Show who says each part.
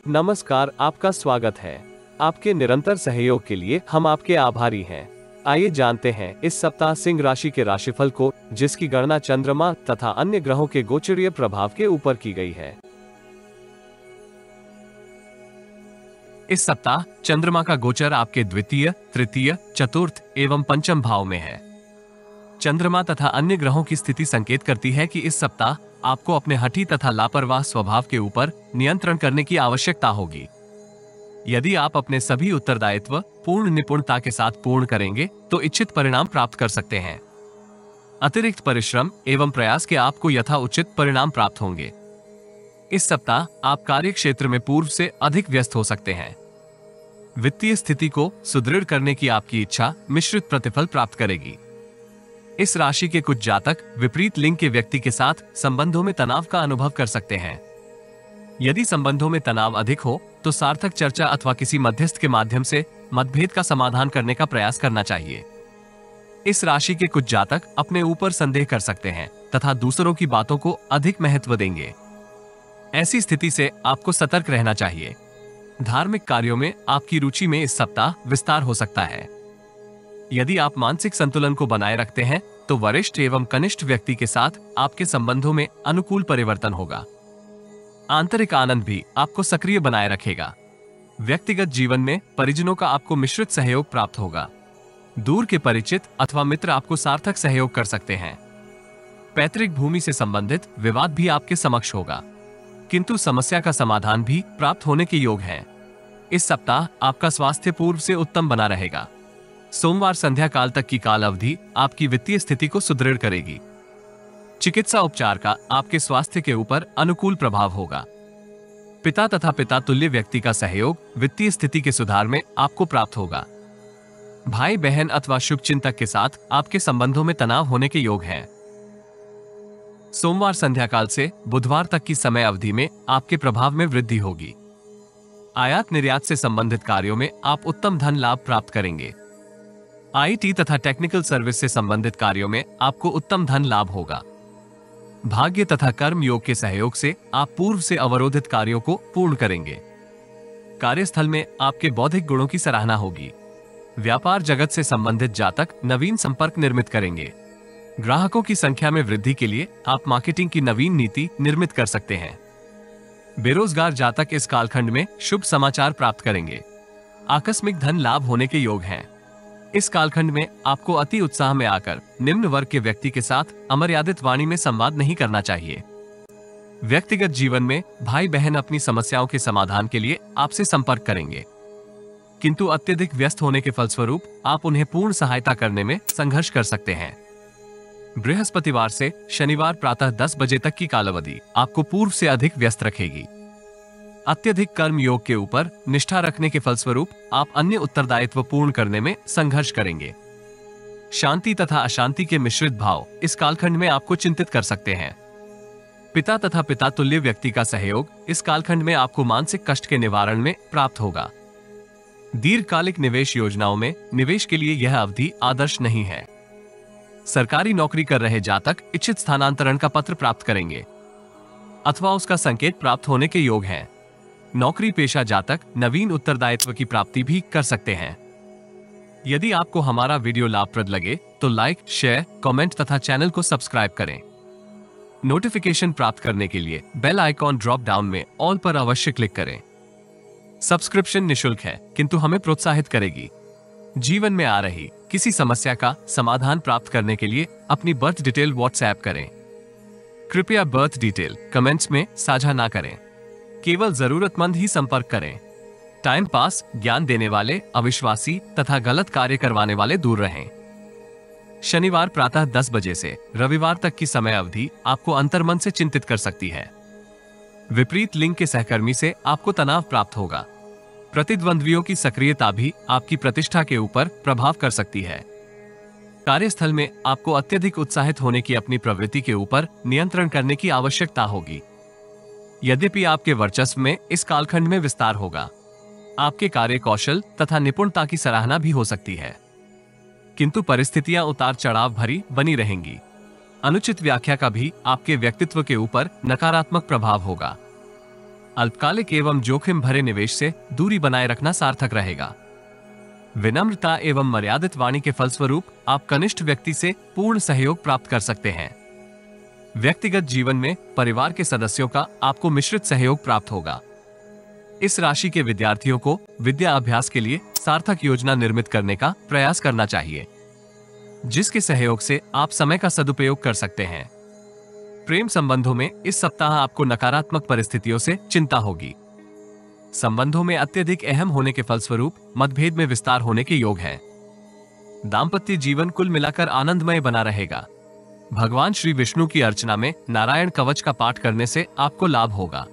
Speaker 1: नमस्कार, आपका स्वागत है। आपके निरंतर सहयोग के लिए हम आपके आभारी हैं। आइए जानते हैं इस सप्ताह सिंह राशि के राशिफल को, जिसकी गणना चंद्रमा तथा अन्य ग्रहों के गोचरीय प्रभाव के ऊपर की गई है। इस सप्ताह चंद्रमा का गोचर आपके द्वितीय, तृतीय, चतुर्थ एवं पंचम भाव में है। चंद्रमा तथा अन्य ग्रहों की स्थिति संकेत करती है कि इस सप्ताह आपको अपने हठी तथा लापरवाह स्वभाव के ऊपर नियंत्रण करने की आवश्यकता होगी। यदि आप अपने सभी उत्तरदायित्व पूर्ण निपुणता के साथ पूर्ण करेंगे तो इच्छित परिणाम प्राप्त कर सकते हैं। अतिरिक्त परिश्रम एवं प्रयास के आपको यथाउचित परिणाम प्राप्त होंगे। इस सप्ताह आप कार्य क्षेत्र में पूर्व से अधिक व्यस्त हो सकते हैं। वित्तीय स्थिति को सुदृढ़ करने की आपकी इच्छा मिश्रित प्रतिफल प्राप्त करेगी। इस राशि के कुछ जातक विपरीत लिंग के व्यक्ति के साथ संबंधों में तनाव का अनुभव कर सकते हैं। यदि संबंधों में तनाव अधिक हो तो सार्थक चर्चा अथवा किसी मध्यस्थ के माध्यम से मतभेद का समाधान करने का प्रयास करना चाहिए। इस राशि के कुछ जातक अपने ऊपर संदेह कर सकते हैं तथा दूसरों की बातों को अधिक महत्व देंगे। ऐसी स्थिति से आपको सतर्क रहना चाहिए। धार्मिक कार्यों में आपकी रुचि में इस सप्ताह विस्तार हो सकता है। यदि आप मानसिक संतुलन को बनाए रखते हैं तो वरिष्ठ एवं कनिष्ठ व्यक्ति के साथ आपके संबंधों में अनुकूल परिवर्तन होगा। आंतरिक आनंद भी आपको सक्रिय बनाए रखेगा। व्यक्तिगत जीवन में परिजनों का आपको मिश्रित सहयोग प्राप्त होगा। दूर के परिचित अथवा मित्र आपको सार्थक सहयोग कर सकते हैं। पैतृक भूमि से संबंधित विवाद भी आपके समक्ष होगा, किंतु समस्या का समाधान भी प्राप्त होने के योग है। इस सप्ताह आपका स्वास्थ्य पूर्व से उत्तम बना रहेगा। सोमवार संध्या काल तक की काल अवधि आपकी वित्तीय स्थिति को सुदृढ़ करेगी। चिकित्सा उपचार का आपके स्वास्थ्य के ऊपर अनुकूल प्रभाव होगा। पिता तथा पिता तुल्य व्यक्ति का सहयोग वित्तीय स्थिति के सुधार में आपको प्राप्त होगा। भाई बहन अथवा शुभचिंतक के साथ आपके संबंधों में तनाव होने के योग हैं। सोमवार संध्या काल से बुधवार तक की समय अवधि में आपके प्रभाव में वृद्धि होगी। आयात निर्यात से संबंधित कार्यों में आप उत्तम धन लाभ प्राप्त करेंगे। आईटी तथा टेक्निकल सर्विस से संबंधित कार्यों में आपको उत्तम धन लाभ होगा। भाग्य तथा कर्म योग के सहयोग से आप पूर्व से अवरोधित कार्यों को पूर्ण करेंगे। कार्यस्थल में आपके बौद्धिक गुणों की सराहना होगी। व्यापार जगत से संबंधित जातक नवीन संपर्क निर्मित करेंगे। ग्राहकों की संख्या में वृद्धि के लिए आप मार्केटिंग की नवीन नीति निर्मित कर सकते हैं। बेरोजगार जातक इस कालखंड में शुभ समाचार प्राप्त करेंगे। आकस्मिक धन लाभ होने के योग हैं। इस कालखंड में आपको अति उत्साह में आकर निम्न वर्ग के व्यक्ति के साथ अमर्यादित वाणी में संवाद नहीं करना चाहिए। व्यक्तिगत जीवन में भाई बहन अपनी समस्याओं के समाधान के लिए आपसे संपर्क करेंगे, किंतु अत्यधिक व्यस्त होने के फलस्वरूप आप उन्हें पूर्ण सहायता करने में संघर्ष कर सकते हैं। बृहस्पतिवार से शनिवार प्रातः 10 बजे तक की कालावधि आपको पूर्व से अधिक व्यस्त रखेगी। अत्यधिक कर्म योग के ऊपर निष्ठा रखने के फलस्वरूप आप अन्य उत्तरदायित्व पूर्ण करने में संघर्ष करेंगे। शांति तथा अशांति के मिश्रित भाव इस कालखंड में आपको चिंतित कर सकते हैं। पिता तथा पिता तुल्य व्यक्ति का सहयोग इस कालखंड में आपको मानसिक कष्ट के निवारण में प्राप्त होगा। दीर्घकालिक निवेश योजनाओं में निवेश के लिए यह अवधि आदर्श नहीं है। सरकारी नौकरी कर रहे जातक इच्छित स्थानांतरण का पत्र प्राप्त करेंगे अथवा उसका संकेत प्राप्त होने के योग हैं। नौकरी पेशा जातक नवीन उत्तरदायित्व की प्राप्ति भी कर सकते हैं। यदि आपको हमारा वीडियो लाभप्रद लगे तो लाइक, शेयर, कमेंट तथा चैनल को सब्सक्राइब करें। नोटिफिकेशन प्राप्त करने के लिए बेल आइकॉन ड्रॉप डाउन में ऑल पर अवश्य क्लिक करें। सब्सक्रिप्शन निशुल्क है, किंतु हमें प्रोत्साहित करेगी। जीवन में आ रही किसी समस्या का समाधान प्राप्त करने के लिए अपनी बर्थ डिटेल व्हाट्सएप करें। कृपया बर्थ डिटेल कमेंट्स में साझा ना करें। केवल जरूरतमंद ही संपर्क करें। टाइम पास, ज्ञान देने वाले, अविश्वासी तथा गलत कार्य करवाने वाले दूर रहें। शनिवार प्रातः 10 बजे से रविवार तक की समय अवधि आपको अंतर्मन से चिंतित कर सकती है। विपरीत लिंग के सहकर्मी से आपको तनाव प्राप्त होगा। प्रतिद्वंद्वियों की सक्रियता भी आपकी प्रतिष्ठा के ऊपर प्रभाव कर सकती है। कार्यस्थल में आपको अत्यधिक उत्साहित होने की अपनी प्रवृत्ति के ऊपर नियंत्रण करने की आवश्यकता होगी। यद्यपि आपके वर्चस्व में इस कालखंड में विस्तार होगा। आपके कार्य कौशल तथा निपुणता की सराहना भी हो सकती है, किंतु परिस्थितियां उतार चढ़ाव भरी बनी रहेंगी। अनुचित व्याख्या का भी आपके व्यक्तित्व के ऊपर नकारात्मक प्रभाव होगा। अल्पकालिक एवं जोखिम भरे निवेश से दूरी बनाए रखना सार्थक रहेगा। विनम्रता एवं मर्यादित वाणी के फलस्वरूप आप कनिष्ठ व्यक्ति से पूर्ण सहयोग प्राप्त कर सकते हैं। व्यक्तिगत जीवन में परिवार के सदस्यों का आपको मिश्रित सहयोग प्राप्त होगा। इस राशि के विद्यार्थियों को विद्या अभ्यास के लिए सार्थक योजना निर्मित करने का प्रयास करना चाहिए, जिसके सहयोग से आप समय का सदुपयोग कर सकते हैं। प्रेम संबंधों में इस सप्ताह आपको नकारात्मक परिस्थितियों से चिंता होगी। संबंधों में अत्यधिक अहम होने के फलस्वरूप मतभेद में विस्तार होने के योग हैं। दाम्पत्य जीवन कुल मिलाकर आनंदमय बना रहेगा। भगवान श्री विष्णु की अर्चना में नारायण कवच का पाठ करने से आपको लाभ होगा।